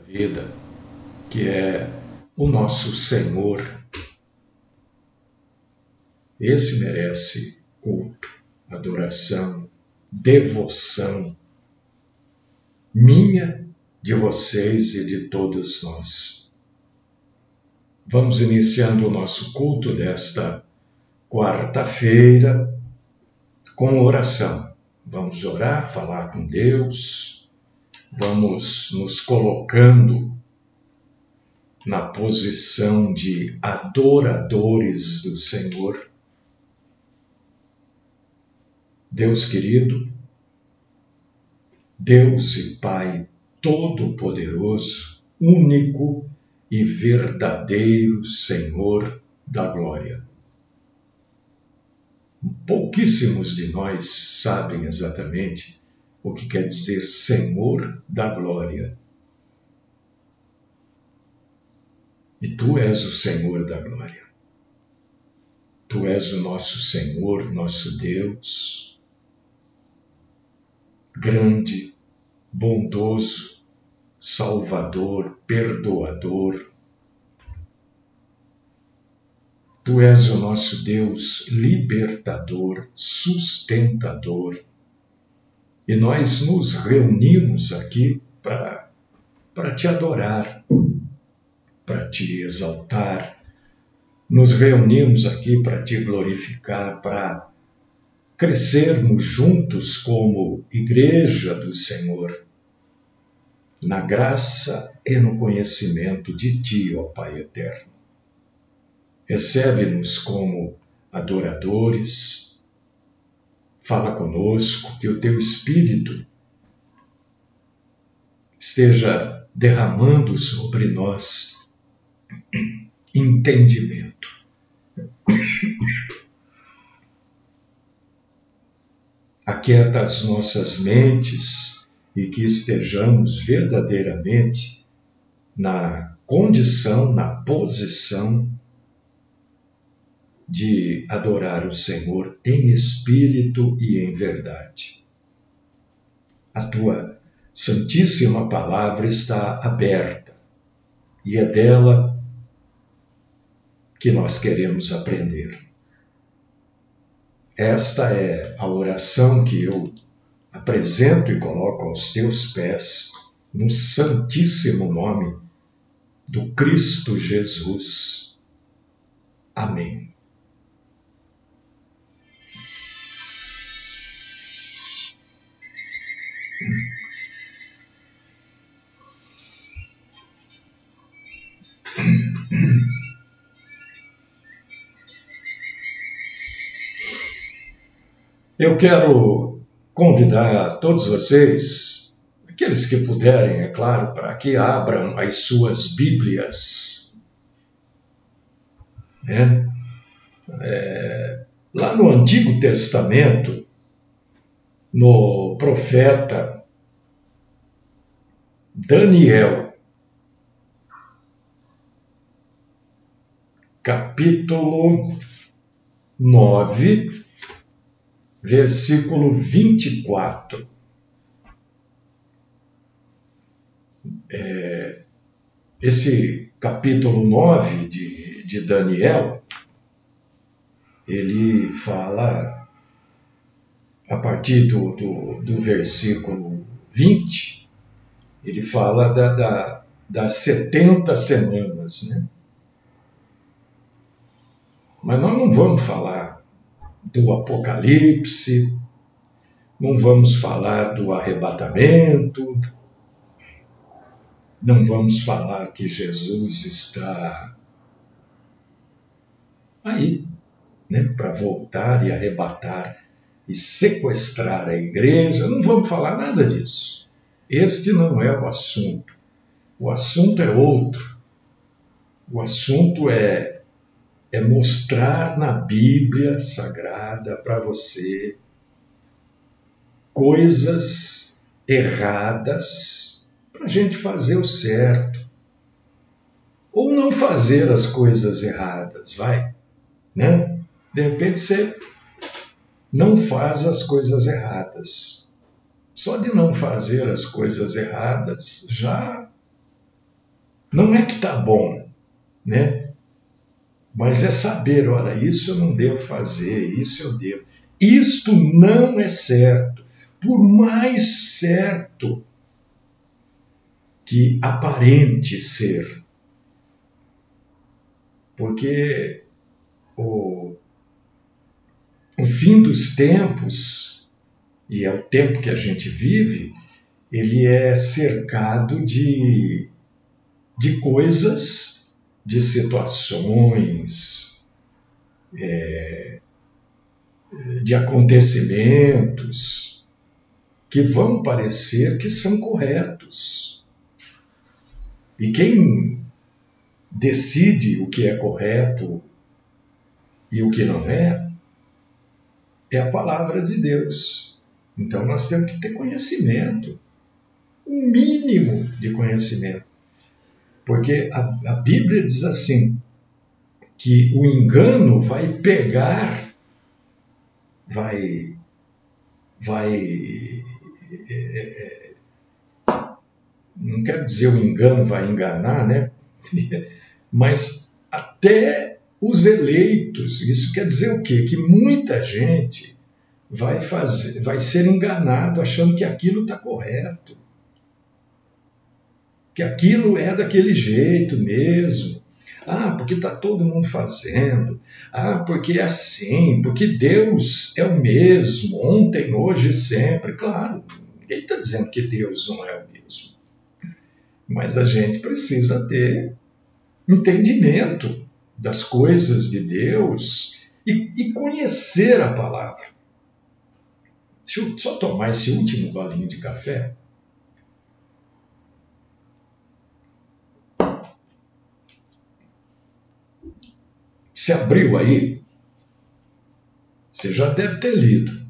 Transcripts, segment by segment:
vida, que é o nosso Senhor. Esse merece culto, adoração, devoção, minha, de vocês e de todos nós. Vamos iniciando o nosso culto desta quarta-feira com oração. Vamos orar, falar com Deus, vamos nos colocando na posição de adoradores do Senhor. Deus querido, Deus e Pai Todo-Poderoso, único e verdadeiro Senhor da glória. Pouquíssimos de nós sabem exatamente o que quer dizer Senhor da glória. E Tu és o Senhor da glória. Tu és o nosso Senhor, nosso Deus, grande, bondoso, Salvador, perdoador. Tu és o nosso Deus libertador, sustentador. E nós nos reunimos aqui para Te adorar, para Te exaltar. Nos reunimos aqui para Te glorificar, para crescermos juntos como Igreja do Senhor, na graça e no conhecimento de Ti, ó Pai eterno. Recebe-nos como adoradores, fala conosco, que o Teu Espírito esteja derramando sobre nós entendimento. Aquieta as nossas mentes e que estejamos verdadeiramente na condição, na posição de adorar o Senhor em espírito e em verdade. A Tua Santíssima Palavra está aberta e é dela que nós queremos aprender. Esta é a oração que eu apresento e coloco aos Teus pés, no santíssimo nome do Cristo Jesus. Amém. Eu quero convidar todos vocês, aqueles que puderem, é claro, para que abram as suas Bíblias. Lá no Antigo Testamento, no profeta Daniel, capítulo 9, versículo 24. Esse capítulo 9 de Daniel, ele fala, a partir do versículo 20, ele fala das 70 semanas, né? Mas nós não vamos falar do Apocalipse, não vamos falar do arrebatamento, não vamos falar que Jesus está aí, né, para voltar e arrebatar e sequestrar a igreja. Não vamos falar nada disso. Este não é o assunto. O assunto é outro. O assunto é mostrar na Bíblia Sagrada para você coisas erradas para a gente fazer o certo. Ou não fazer as coisas erradas, né? De repente você não faz as coisas erradas. Só de não fazer as coisas erradas já Não é que está bom, né? Mas é saber, olha, isso eu não devo fazer, isso eu devo. Isto não é certo, por mais certo que aparente ser. Porque o fim dos tempos, e é o tempo que a gente vive, ele é cercado de coisas, de situações, de acontecimentos que vão parecer que são corretos. E quem decide o que é correto e o que não é a palavra de Deus. Então nós temos que ter conhecimento, um mínimo de conhecimento. Porque a Bíblia diz assim, que o engano vai pegar, não quero dizer o engano vai enganar, né? Mas até os eleitos, isso quer dizer o quê? Que muita gente vai ser enganado achando que aquilo está correto, que aquilo é daquele jeito mesmo. Ah, porque está todo mundo fazendo. Ah, porque é assim, porque Deus é o mesmo, ontem, hoje e sempre. Claro, ninguém está dizendo que Deus não é o mesmo. Mas a gente precisa ter entendimento das coisas de Deus e conhecer a palavra. Deixa eu só tomar esse último golinho de café. Se abriu aí, você já deve ter lido.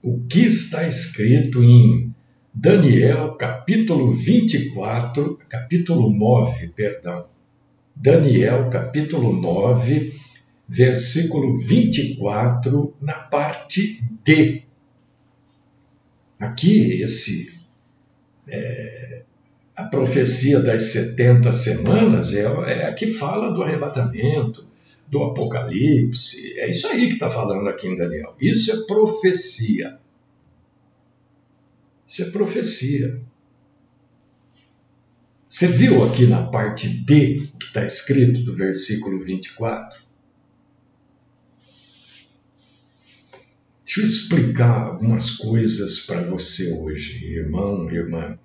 O que está escrito em Daniel, capítulo 24, capítulo 9, perdão. Daniel, capítulo 9, versículo 24, na parte D. Aqui, a profecia das 70 semanas é a que fala do arrebatamento, do Apocalipse. É isso aí que está falando aqui em Daniel. Isso é profecia. Isso é profecia. Você viu aqui na parte D que está escrito do versículo 24? Deixa eu explicar algumas coisas para você hoje, irmão, irmã.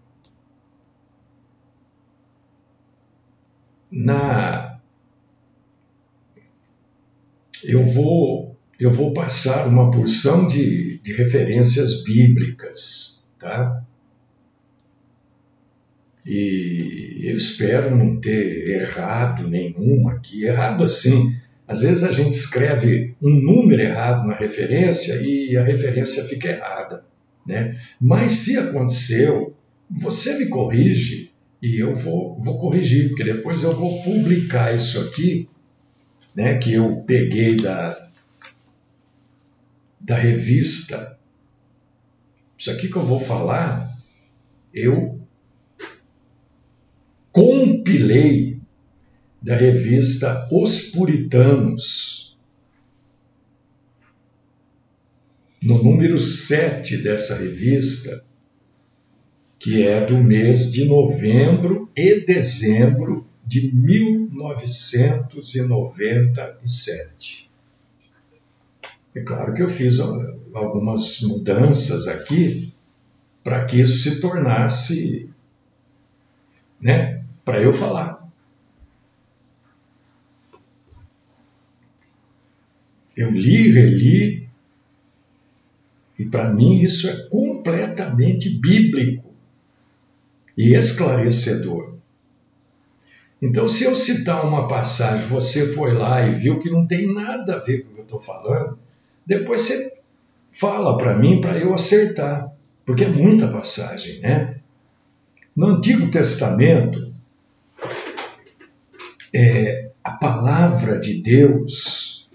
Eu vou passar uma porção de referências bíblicas, tá? E eu espero não ter errado nenhuma aqui. Errado assim, às vezes a gente escreve um número errado na referência e a referência fica errada, né? Mas se aconteceu, você me corrige e eu vou corrigir, porque depois eu vou publicar isso aqui, né, que eu peguei da revista. Isso aqui que eu vou falar, eu compilei da revista Os Puritanos, no número 7 dessa revista, que é do mês de novembro e dezembro de 1997. É claro que eu fiz algumas mudanças aqui para que isso se tornasse, né, para eu falar. Eu li, reli, e para mim isso é completamente bíblico e esclarecedor. Então, se eu citar uma passagem, você foi lá e viu que não tem nada a ver com o que eu estou falando, depois você fala para mim para eu acertar, porque é muita passagem, né? No Antigo Testamento, a palavra de Deus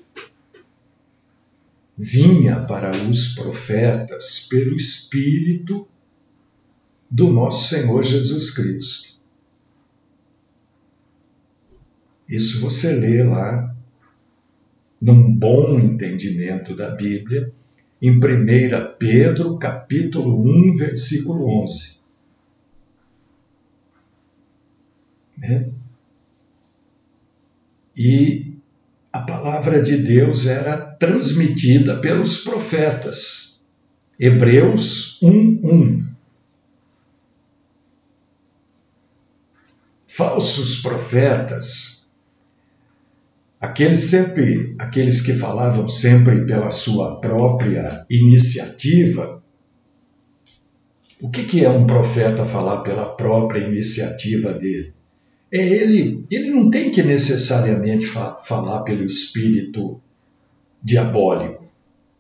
vinha para os profetas pelo Espírito do nosso Senhor Jesus Cristo. Isso você lê lá, num bom entendimento da Bíblia, em 1 Pedro, capítulo 1, versículo 11. Né? E a palavra de Deus era transmitida pelos profetas. Hebreus 1:1. Falsos profetas, aqueles que falavam sempre pela sua própria iniciativa. O que é um profeta falar pela própria iniciativa dele? Ele não tem que necessariamente falar pelo espírito diabólico,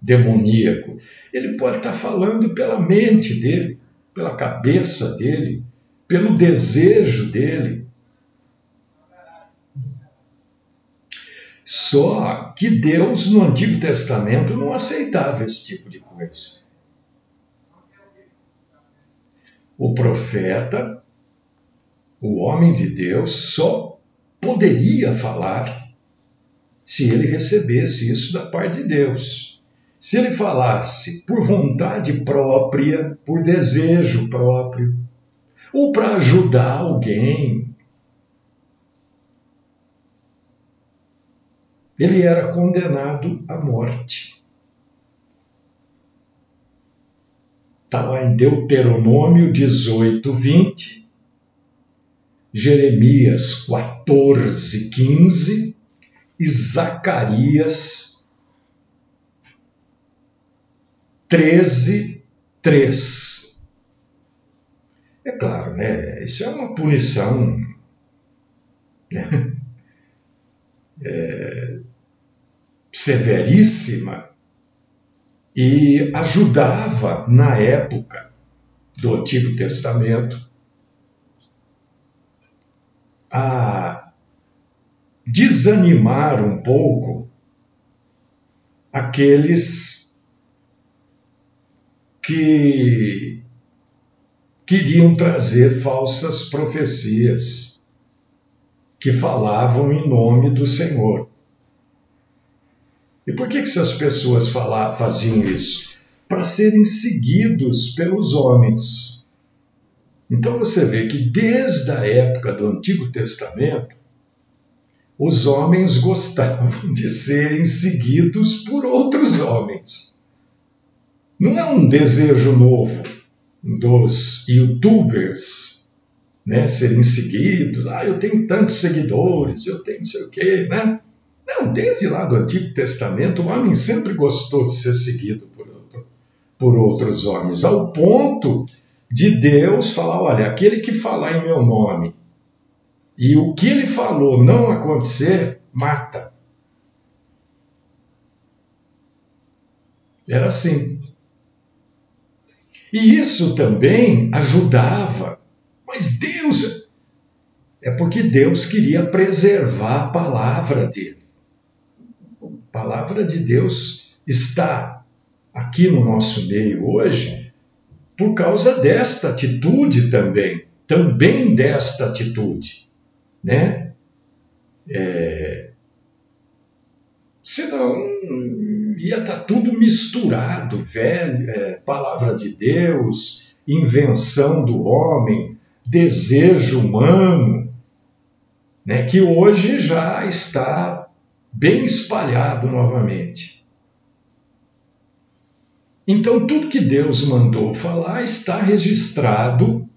demoníaco. Ele pode estar falando pela mente dele, pela cabeça dele, pelo desejo dele. Só que Deus, no Antigo Testamento, não aceitava esse tipo de coisa. O profeta, o homem de Deus, só poderia falar se ele recebesse isso da parte de Deus. Se ele falasse por vontade própria, por desejo próprio, ou para ajudar alguém, ele era condenado à morte. Está lá em Deuteronômio 18:20, Jeremias 14:15 e Zacarias 13:3. É claro, né? Isso é uma punição, né? Severíssima, e ajudava, na época do Antigo Testamento, a desanimar um pouco aqueles que queriam trazer falsas profecias, que falavam em nome do Senhor. E por que essas pessoas faziam isso? Para serem seguidos pelos homens. Então você vê que desde a época do Antigo Testamento, os homens gostavam de serem seguidos por outros homens. Não é um desejo novo dos youtubers, né, serem seguidos. Eu tenho tantos seguidores, eu tenho não sei o quê, né? Não, desde lá do Antigo Testamento, o homem sempre gostou de ser seguido por outros homens, ao ponto de Deus falar, olha, aquele que falar em meu nome e o que ele falou não acontecer, mata. Era assim. E isso também ajudava, mas Deus, é porque Deus queria preservar a palavra dele. A palavra de Deus está aqui no nosso meio hoje por causa desta atitude também desta atitude, né? Senão ia estar tudo misturado, palavra de Deus, invenção do homem, desejo humano, né? Que hoje já está bem espalhado novamente. Então, tudo que Deus mandou falar está registrado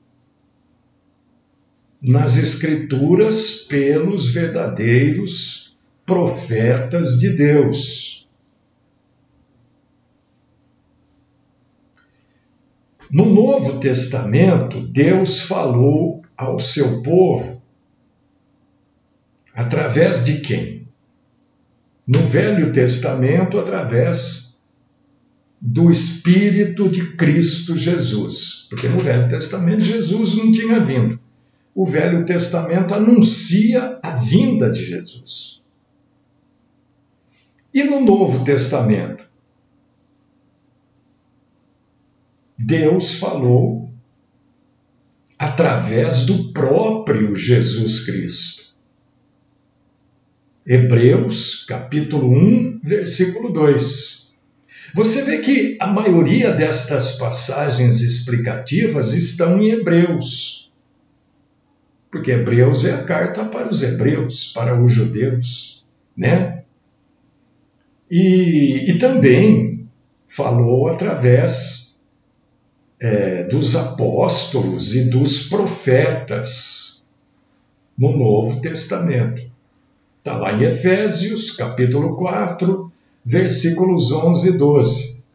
nas Escrituras pelos verdadeiros profetas de Deus. No Novo Testamento, Deus falou ao seu povo através de quem? No Velho Testamento, através do Espírito de Cristo Jesus. Porque no Velho Testamento Jesus não tinha vindo. O Velho Testamento anuncia a vinda de Jesus. E no Novo Testamento, Deus falou através do próprio Jesus Cristo. Hebreus, capítulo 1, versículo 2. Você vê que a maioria destas passagens explicativas estão em Hebreus, porque Hebreus é a carta para os hebreus, para os judeus, né? E também falou através dos apóstolos e dos profetas no Novo Testamento. Está lá em Efésios, capítulo 4, versículos 11 e 12.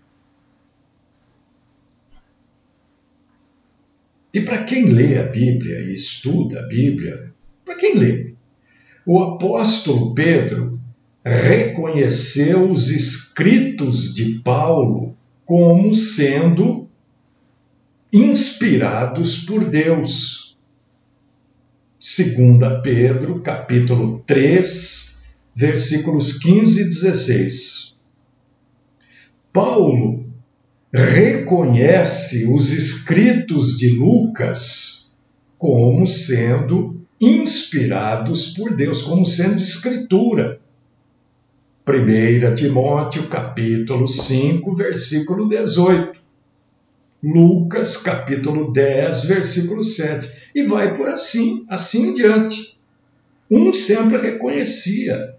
E para quem lê a Bíblia e estuda a Bíblia, para quem lê, o apóstolo Pedro reconheceu os escritos de Paulo como sendo inspirados por Deus. 2 Pedro, capítulo 3, versículos 15 e 16. Paulo reconhece os escritos de Lucas como sendo inspirados por Deus, como sendo escritura. 1 Timóteo, capítulo 5, versículo 18. Lucas, capítulo 10, versículo 7. E vai por assim em diante. Um sempre reconhecia.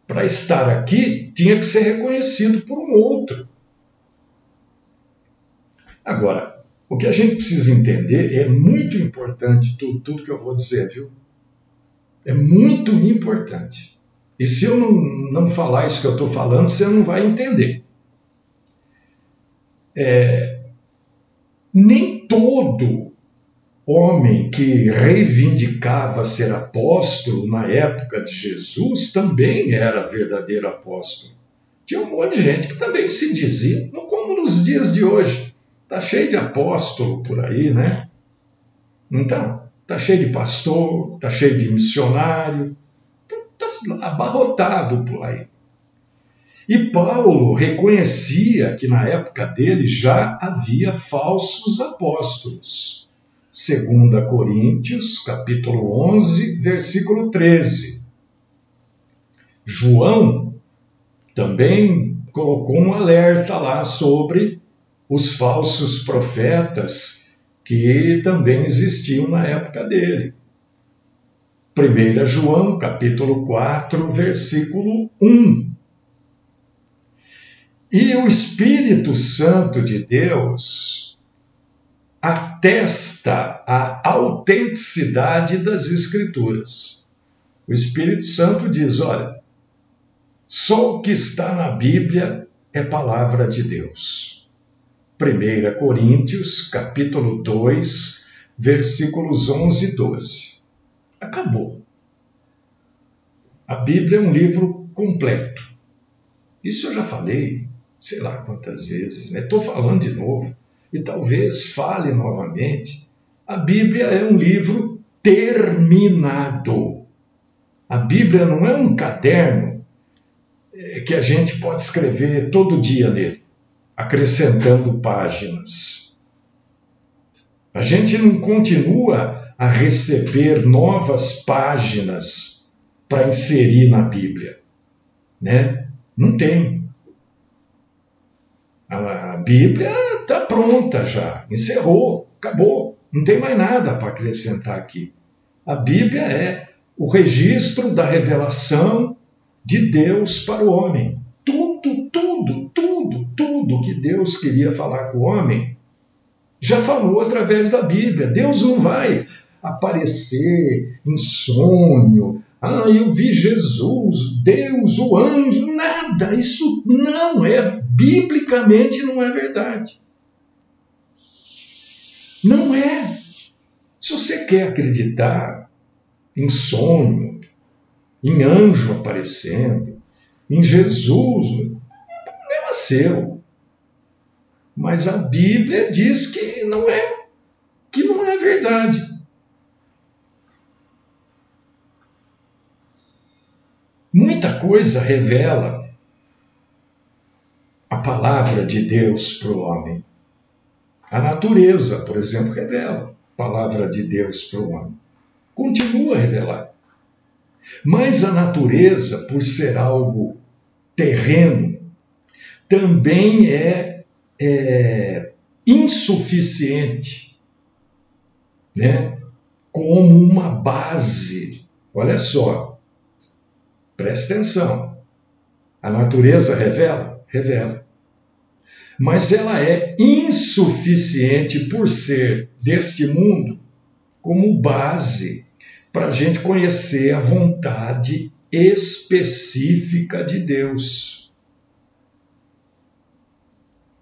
Para estar aqui, tinha que ser reconhecido por um outro. Agora, o que a gente precisa entender é muito importante tudo que eu vou dizer, viu? É muito importante. E se eu não falar isso que eu estou falando, você não vai entender. Nem todo homem que reivindicava ser apóstolo na época de Jesus também era verdadeiro apóstolo. Tinha um monte de gente que também se dizia, não como nos dias de hoje. Está cheio de apóstolo por aí, né? Então, está cheio de pastor, está cheio de missionário, está abarrotado por aí. E Paulo reconhecia que na época dele já havia falsos apóstolos. 2 Coríntios, capítulo 11, versículo 13. João também colocou um alerta lá sobre os falsos profetas que também existiam na época dele. 1 João, capítulo 4, versículo 1. E o Espírito Santo de Deus atesta a autenticidade das Escrituras. O Espírito Santo diz, olha, só o que está na Bíblia é palavra de Deus. 1 Coríntios, capítulo 2, versículos 11 e 12. Acabou. A Bíblia é um livro completo. Isso eu já falei, sei lá quantas vezes, né? Estou falando de novo, e talvez fale novamente. A Bíblia é um livro terminado. A Bíblia não é um caderno que a gente pode escrever todo dia nele, acrescentando páginas. A gente não continua a receber novas páginas para inserir na Bíblia, né? Não tem. A Bíblia está pronta já, encerrou, acabou, não tem mais nada para acrescentar aqui. A Bíblia é o registro da revelação de Deus para o homem. Tudo que Deus queria falar com o homem, já falou através da Bíblia. Deus não vai aparecer em sonho. Eu vi Jesus, Deus, o anjo, nada. Isso não é, biblicamente não é verdade. Não é. Se você quer acreditar em sonho, em anjo aparecendo, em Jesus, o problema é seu. Mas a Bíblia diz que não é verdade. Muita coisa revela a palavra de Deus para o homem. A natureza, por exemplo, revela. palavra de Deus para o homem. Continua a revelar. Mas a natureza, por ser algo terreno, também é insuficiente, né? Como uma base. Olha só, presta atenção. A natureza revela? Revela. Mas ela é insuficiente por ser deste mundo como base para a gente conhecer a vontade específica de Deus.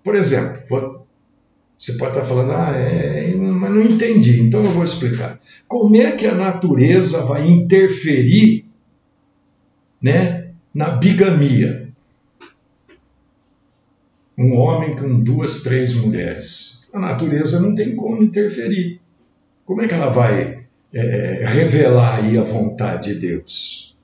Por exemplo, você pode estar falando, mas não entendi, então eu vou explicar. Como é que a natureza vai interferir, né, na bigamia? Um homem com 2, 3 mulheres. A natureza não tem como interferir. Como é que ela vai revelar aí a vontade de Deus?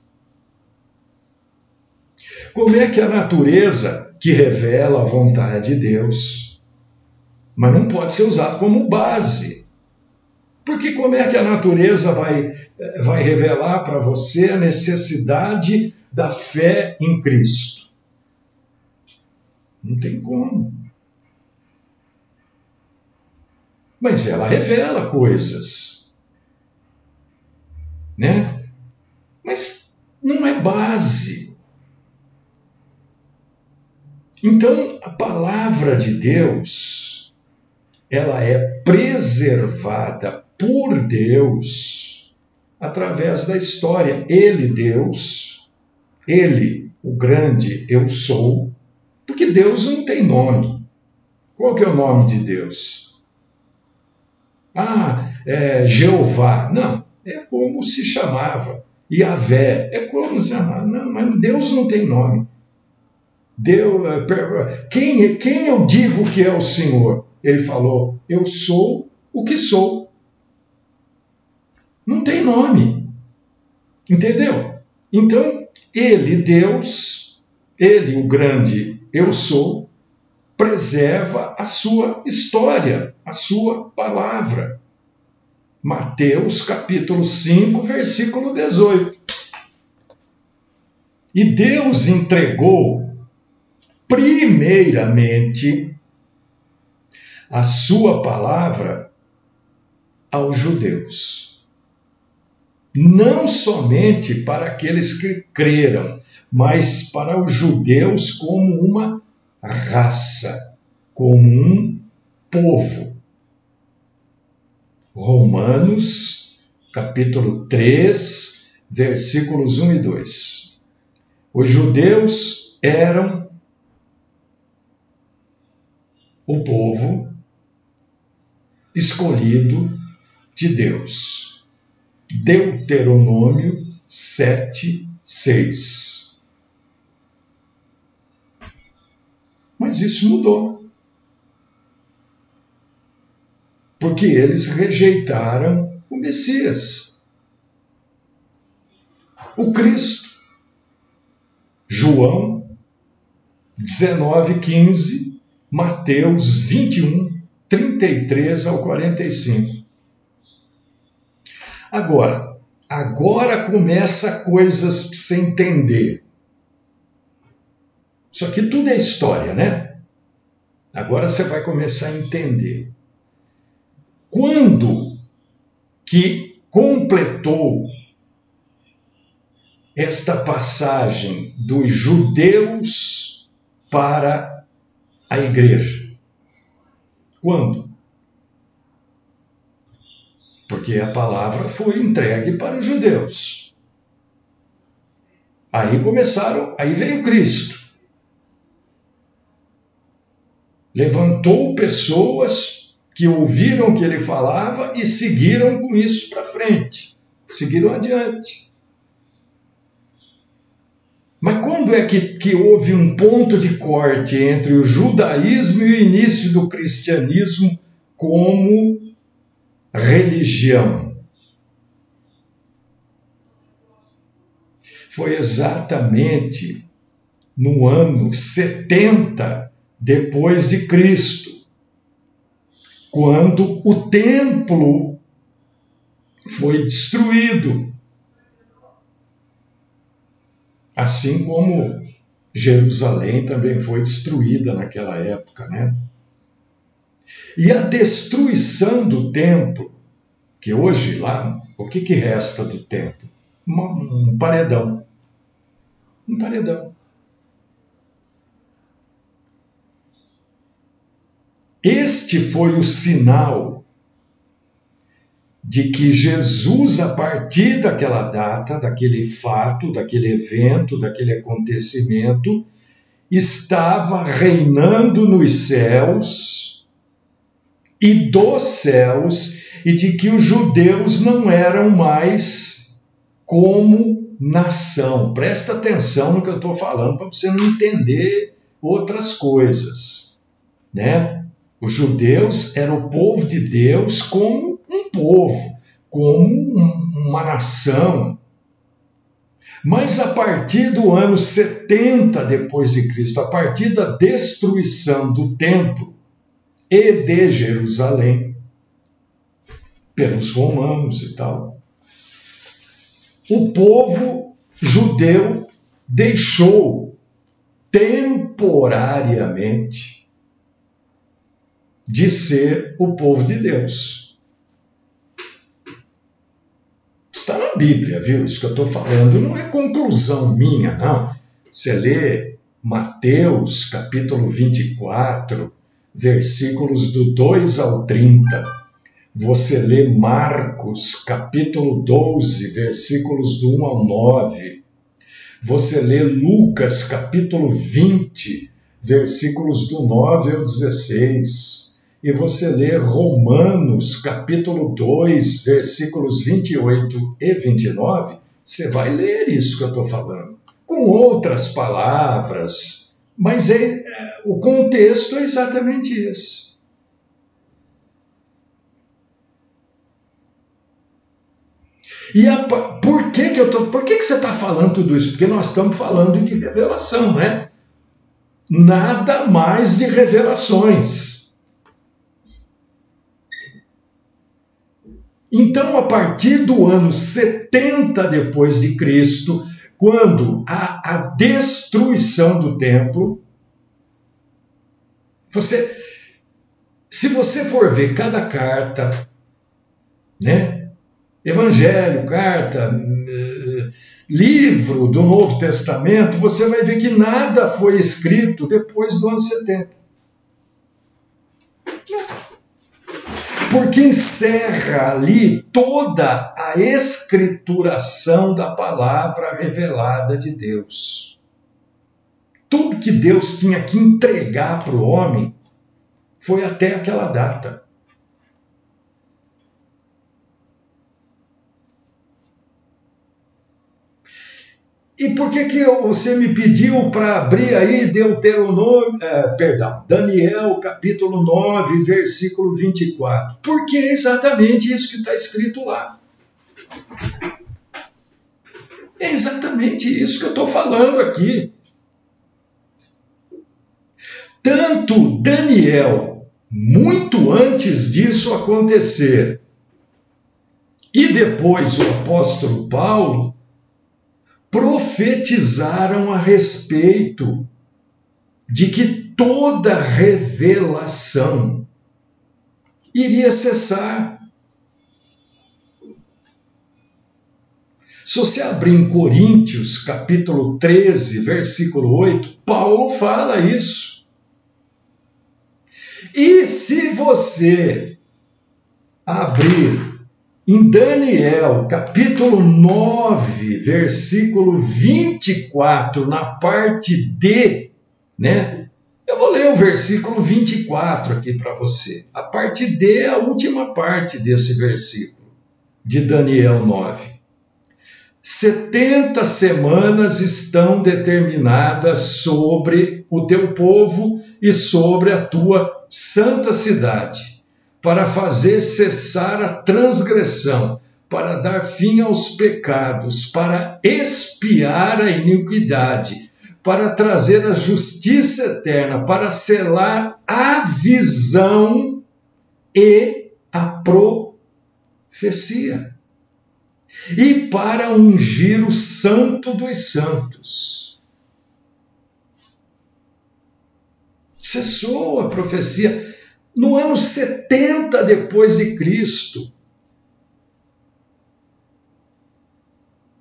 Como é que a natureza que revela a vontade de Deus, mas não pode ser usado como base? Porque como é que a natureza vai revelar para você a necessidade da fé em Cristo? Não tem como. Mas ela revela coisas, né? Mas não é base. Então, a palavra de Deus, ela é preservada por Deus através da história. Ele, Deus, Ele, o grande eu sou, porque Deus não tem nome. Qual que é o nome de Deus? Jeová. Não, é como se chamava. Yahvé, é como se chamava. Não, mas Deus não tem nome. Deus, quem eu digo que é o Senhor? Ele falou, eu sou o que sou. Não tem nome. Entendeu? Então, ele, Deus, ele, o grande eu sou, preserva a sua história, a sua palavra. Mateus capítulo 5, versículo 18. E Deus entregou primeiramente a sua palavra aos judeus. Não somente para aqueles que creram, mas para os judeus como uma raça, como um povo. Romanos, capítulo 3, versículos 1 e 2. Os judeus eram o povo escolhido de Deus. Deuteronômio 7, 6. Mas isso mudou. Porque eles rejeitaram o Messias, o Cristo. João 19, 15, Mateus 21, 33 ao 45. Agora começa coisas para você entender. Isso aqui tudo é história, né? Agora você vai começar a entender. Quando que completou esta passagem dos judeus para a igreja? Quando? Porque a palavra foi entregue para os judeus. Aí veio Cristo. Levantou pessoas que ouviram o que ele falava e seguiram com isso para frente. Seguiram adiante. Mas quando é que houve um ponto de corte entre o judaísmo e o início do cristianismo como religião? Foi exatamente no ano 70 depois de Cristo, quando o templo foi destruído. Assim como Jerusalém também foi destruída naquela época, né? E a destruição do templo, que hoje lá, o que resta do templo? Um paredão. Um paredão. Este foi o sinal de que Jesus, a partir daquela data, daquele fato, daquele evento, daquele acontecimento, estava reinando nos céus e dos céus, e de que os judeus não eram mais como nação. Presta atenção no que eu estou falando para você não entender outras coisas, né? Os judeus eram o povo de Deus como um povo, como uma nação. Mas a partir do ano 70 depois de Cristo, a partir da destruição do templo e de Jerusalém pelos romanos e tal, o povo judeu deixou temporariamente de ser o povo de Deus. Está na Bíblia, viu? Isso que eu estou falando não é conclusão minha, não. Você lê Mateus, capítulo 24, versículos do 2 ao 30. Você lê Marcos, capítulo 12, versículos do 1 ao 9. Você lê Lucas, capítulo 20, versículos do 9 ao 16. E você lê Romanos, capítulo 2, versículos 28 e 29, você vai ler isso que eu estou falando, com outras palavras, mas o contexto é exatamente esse. E por que você está falando tudo isso? Porque nós estamos falando de revelação, né? Nada mais de revelações. Então, a partir do ano 70 depois de Cristo, quando a destruição do templo, se você for ver cada carta, né? Evangelho, carta, livro do Novo Testamento, você vai ver que nada foi escrito depois do ano 70. Porque encerra ali toda a escrituração da palavra revelada de Deus. Tudo que Deus tinha que entregar para o homem foi até aquela data. E por que você me pediu para abrir aí Daniel, capítulo 9, versículo 24? Porque é exatamente isso que está escrito lá. É exatamente isso que eu estou falando aqui. Tanto Daniel, muito antes disso acontecer, e depois o apóstolo Paulo, profetizaram a respeito de que toda revelação iria cessar. Se você abrir em Coríntios, capítulo 13, versículo 8, Paulo fala isso. E se você abrir em Daniel, capítulo 9, versículo 24, na parte D, né? Eu vou ler o versículo 24 aqui para você. A parte D é a última parte desse versículo, de Daniel 9. 70 semanas estão determinadas sobre o teu povo e sobre a tua santa cidade, para fazer cessar a transgressão, para dar fim aos pecados, para expiar a iniquidade, para trazer a justiça eterna, para selar a visão e a profecia. e para ungir o Santo dos Santos. Cessou a profecia no ano 70 depois de Cristo.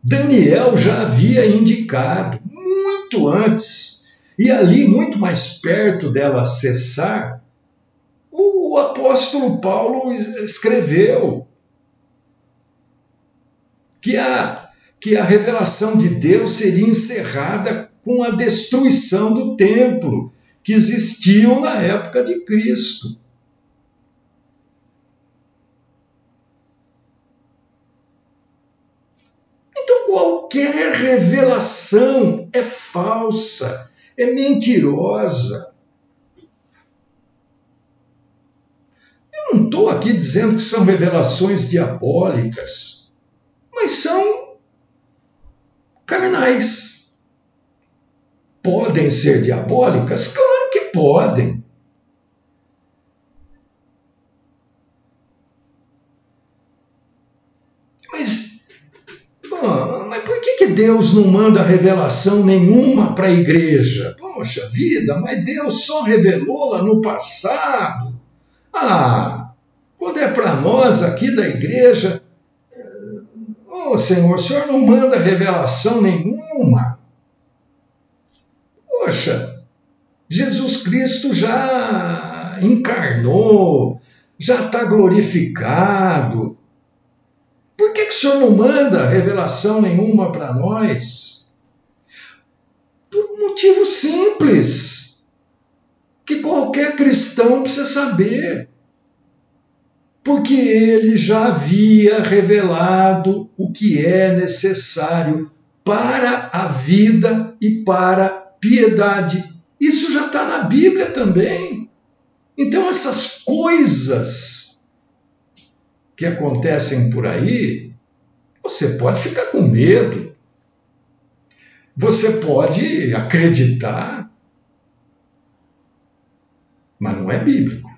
Daniel já havia indicado muito antes, e ali muito mais perto dela cessar, o apóstolo Paulo escreveu que a revelação de Deus seria encerrada com a destruição do templo que existiu na época de Cristo. Então, qualquer revelação é falsa, é mentirosa. Eu não estou aqui dizendo que são revelações diabólicas, mas são carnais. Podem ser diabólicas? Claro que podem. Mas por que Deus não manda revelação nenhuma para a igreja? Poxa vida, mas Deus só revelou lá no passado. Quando é para nós aqui da igreja, Senhor, o Senhor não manda revelação nenhuma. Poxa, Jesus Cristo já encarnou, já está glorificado. Por que o Senhor não manda revelação nenhuma para nós? Por um motivo simples, que qualquer cristão precisa saber. Porque ele já havia revelado o que é necessário para a vida e para a piedade. Isso já está na Bíblia também. Então essas coisas que acontecem por aí, você pode ficar com medo, você pode acreditar, mas não é bíblico.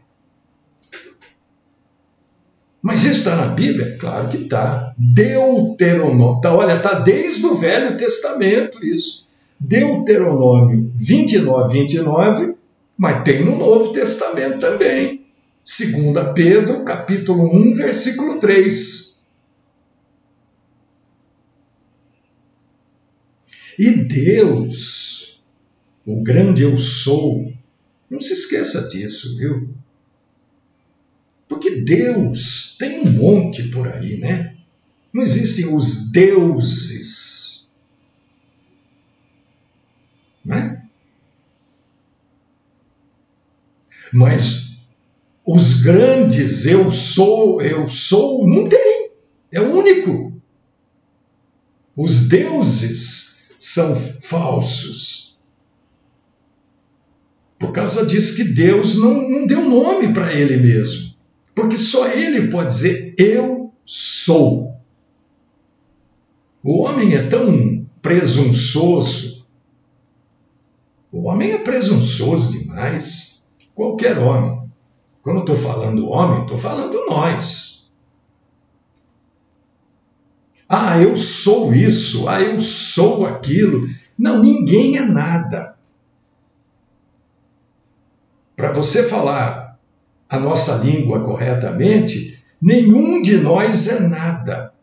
Mas isso está na Bíblia? Claro que está. Deuteronômio, está desde o Velho Testamento isso. Deuteronômio 29, mas tem no Novo Testamento também. 2 Pedro, capítulo 1, versículo 3. E Deus, o grande eu sou, não se esqueça disso, viu? Porque Deus tem um monte por aí, né? Não existem os deuses, né? Mas os grandes eu sou, não tem. É único. Os deuses são falsos. Por causa disso que Deus não deu nome para ele mesmo. Porque só ele pode dizer, eu sou. O homem é tão presunçoso. O homem é presunçoso demais. Qualquer homem. Quando eu estou falando homem, estou falando nós. Eu sou isso. Eu sou aquilo. Não, ninguém é nada. Para você falar a nossa língua corretamente, nenhum de nós é nada.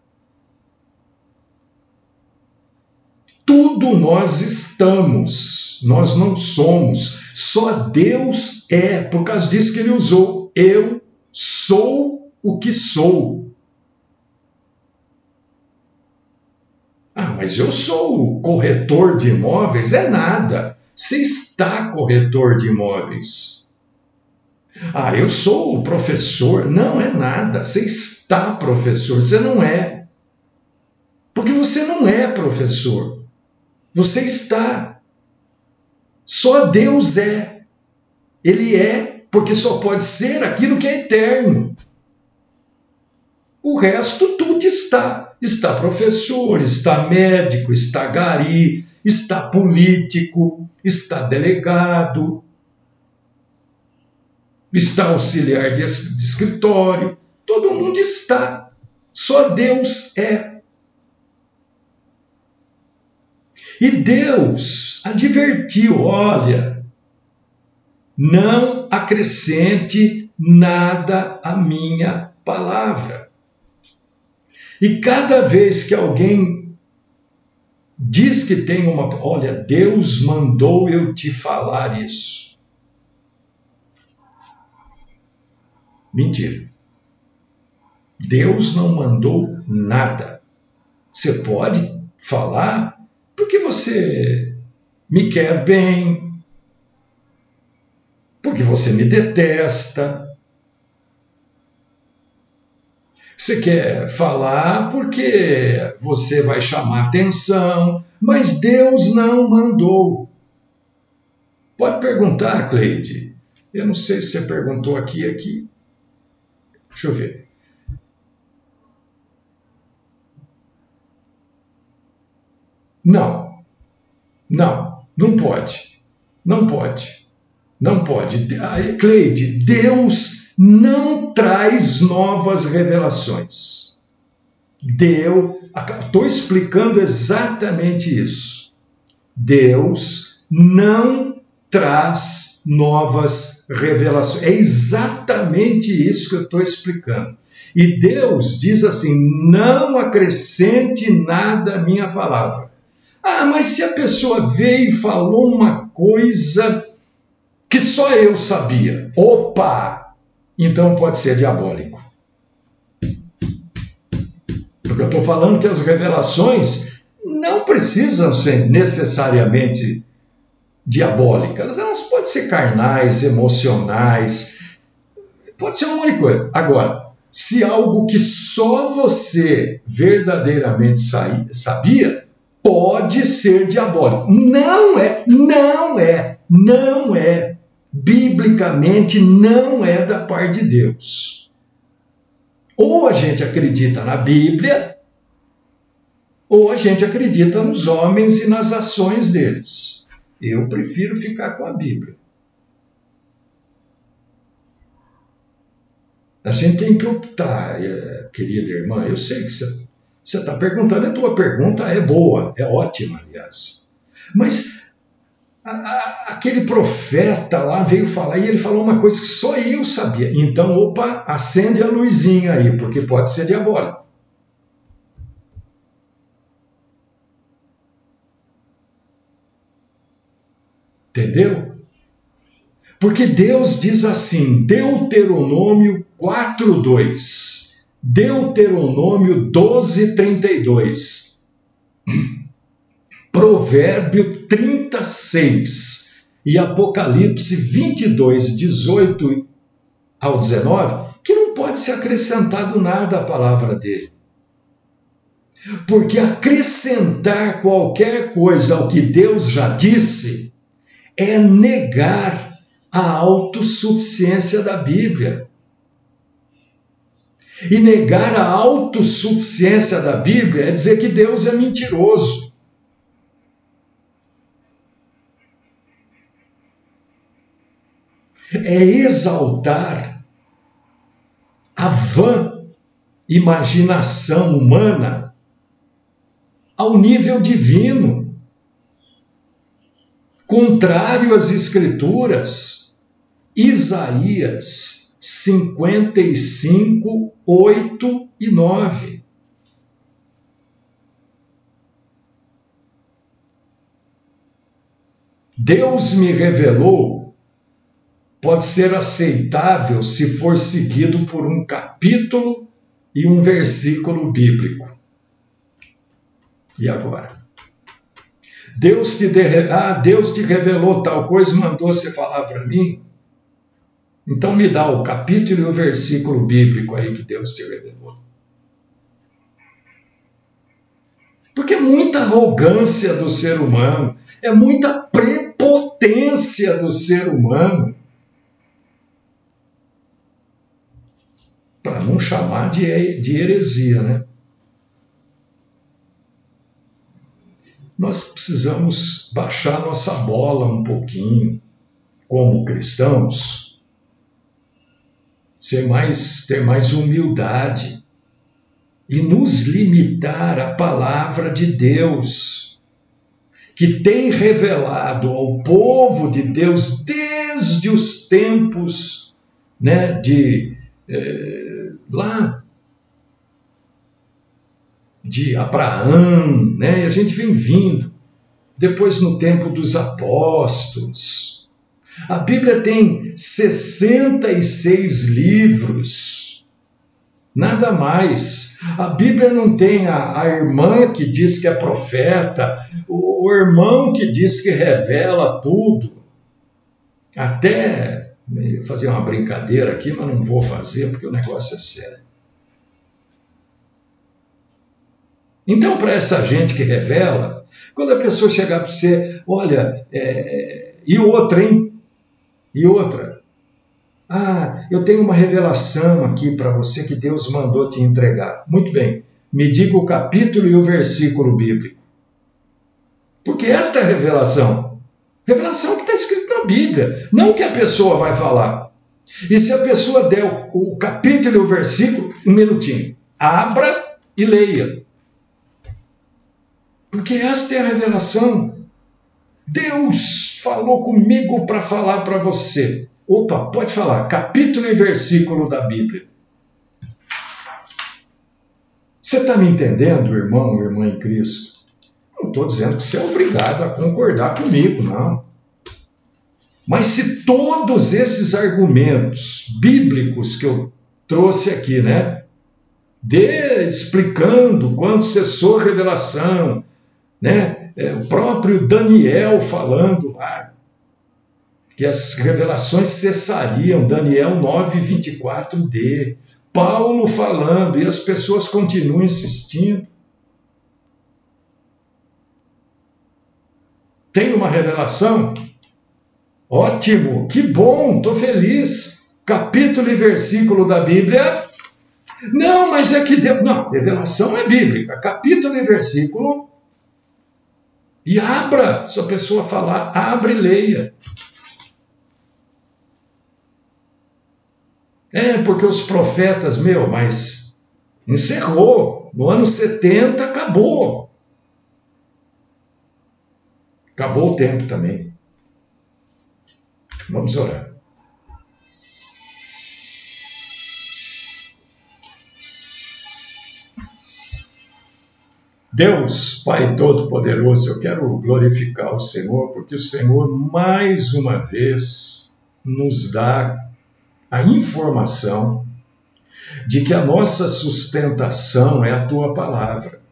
Tudo nós estamos, nós não somos. Só Deus é, por causa disso que ele usou. Eu sou o que sou. Mas eu sou corretor de imóveis? É nada. Você está corretor de imóveis. Eu sou o professor. Não é nada. Você está professor. Você não é. Porque você não é professor. Você está. Só Deus é. Ele é, porque só pode ser aquilo que é eterno. O resto tudo está. Está professor, está médico, está gari, está político, está delegado, está auxiliar de escritório. Todo mundo está. Só Deus é. E Deus advertiu, olha, não acrescente nada à minha palavra. E cada vez que alguém diz que tem olha, Deus mandou eu te falar isso. Mentira. Deus não mandou nada. Você pode falar porque você me quer bem, porque você me detesta. Você quer falar porque você vai chamar atenção, mas Deus não mandou. Pode perguntar, Cleide. Eu não sei se você perguntou aqui. Deixa eu ver. Não pode. Não pode. Cleide, Deus não traz novas revelações. Estou explicando exatamente isso. Deus não traz novas revelações. É exatamente isso que eu estou explicando. E Deus diz assim, não acrescente nada à minha palavra. Mas se a pessoa veio e falou uma coisa que só eu sabia, opa, então pode ser diabólico. Porque eu estou falando que as revelações não precisam ser necessariamente diabólicas, elas podem ser carnais, emocionais, pode ser um monte de coisa. Agora, se algo que só você verdadeiramente sabia, pode ser diabólico. Não é. Biblicamente não é da parte de Deus. Ou a gente acredita na Bíblia, ou a gente acredita nos homens e nas ações deles. Eu prefiro ficar com a Bíblia. A gente tem que optar, querida irmã. Eu sei que você está perguntando, a tua pergunta é boa, é ótima, aliás. Mas aquele profeta lá veio falar, e ele falou uma coisa que só eu sabia. Então, opa, acende a luzinha aí, porque pode ser diabólico. Entendeu? Porque Deus diz assim, Deuteronômio 4:2, Deuteronômio 12:32, Provérbio 36 e Apocalipse 22:18 ao 19, que não pode ser acrescentado nada à palavra dele. Porque acrescentar qualquer coisa ao que Deus já disse é negar a autossuficiência da Bíblia. E negar a autossuficiência da Bíblia é dizer que Deus é mentiroso. É exaltar a vã imaginação humana ao nível divino, contrário às Escrituras. Isaías 55, 8 e 9. Deus me revelou pode ser aceitável se for seguido por um capítulo e um versículo bíblico. E agora? Deus te revelou tal coisa e mandou você falar para mim? Então me dá o capítulo e o versículo bíblico aí que Deus te revelou. Porque é muita arrogância do ser humano, é muita prepotência do ser humano, para não chamar de heresia, né? Nós precisamos baixar nossa bola um pouquinho, como cristãos, ter mais humildade e nos limitar à palavra de Deus, que tem revelado ao povo de Deus desde os tempos, né, lá de Abraão, né, e a gente vem vindo, depois no tempo dos apóstolos. A Bíblia tem 66 livros, nada mais. A Bíblia não tem a irmã que diz que é profeta, o irmão que diz que revela tudo. Até fazer uma brincadeira aqui, mas não vou fazer porque o negócio é sério. Então, para essa gente que revela, quando a pessoa chegar para você, olha, e outra, hein? E outra. Ah, eu tenho uma revelação aqui para você que Deus mandou te entregar. Muito bem, me diga o capítulo e o versículo bíblico. Porque esta é a revelação. Revelação que está escrito na Bíblia, não que a pessoa vai falar. E se a pessoa der o capítulo e o versículo, um minutinho, abra e leia. Porque esta é a revelação. Deus falou comigo para falar para você. Opa, pode falar, capítulo e versículo da Bíblia. Você está me entendendo, irmão, irmã em Cristo? Não estou dizendo que você é obrigado a concordar comigo, não. Mas se todos esses argumentos bíblicos que eu trouxe aqui, né, explicando quando cessou a revelação, né, o próprio Daniel falando lá, que as revelações cessariam, Daniel 9:24d, Paulo falando, e as pessoas continuam insistindo. Tem uma revelação? Ótimo, que bom, estou feliz. Capítulo e versículo da Bíblia? Não, mas é que Deus... Não, revelação é bíblica, capítulo e versículo. E abra, se a pessoa falar, abre e leia. Porque os profetas, mas encerrou. No ano 70 acabou. Acabou o tempo também. Vamos orar. Deus, Pai Todo-Poderoso, eu quero glorificar o Senhor, porque o Senhor, mais uma vez, nos dá a informação de que a nossa sustentação é a Tua Palavra.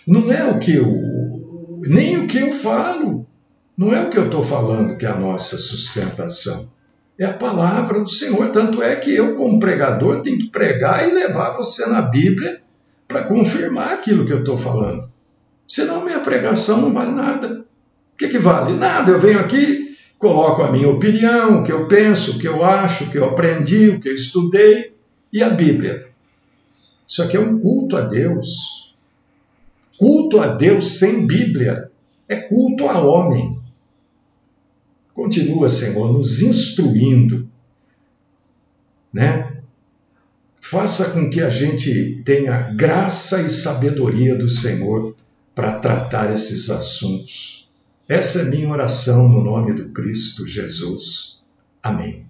Não é nem o que eu falo, não é o que eu estou falando que é a nossa sustentação. É a Palavra do Senhor, tanto é que eu, como pregador, tenho que pregar e levar você na Bíblia para confirmar aquilo que eu estou falando. Senão minha pregação não vale nada. O que vale? Nada. Eu venho aqui, coloco a minha opinião, o que eu penso, o que eu acho, o que eu aprendi, o que eu estudei, e a Bíblia. Isso aqui é um culto a Deus. Culto a Deus sem Bíblia é culto a homem. Continua, Senhor, nos instruindo, né? Faça com que a gente tenha graça e sabedoria do Senhor para tratar esses assuntos. Essa é minha oração no nome do Cristo Jesus. Amém.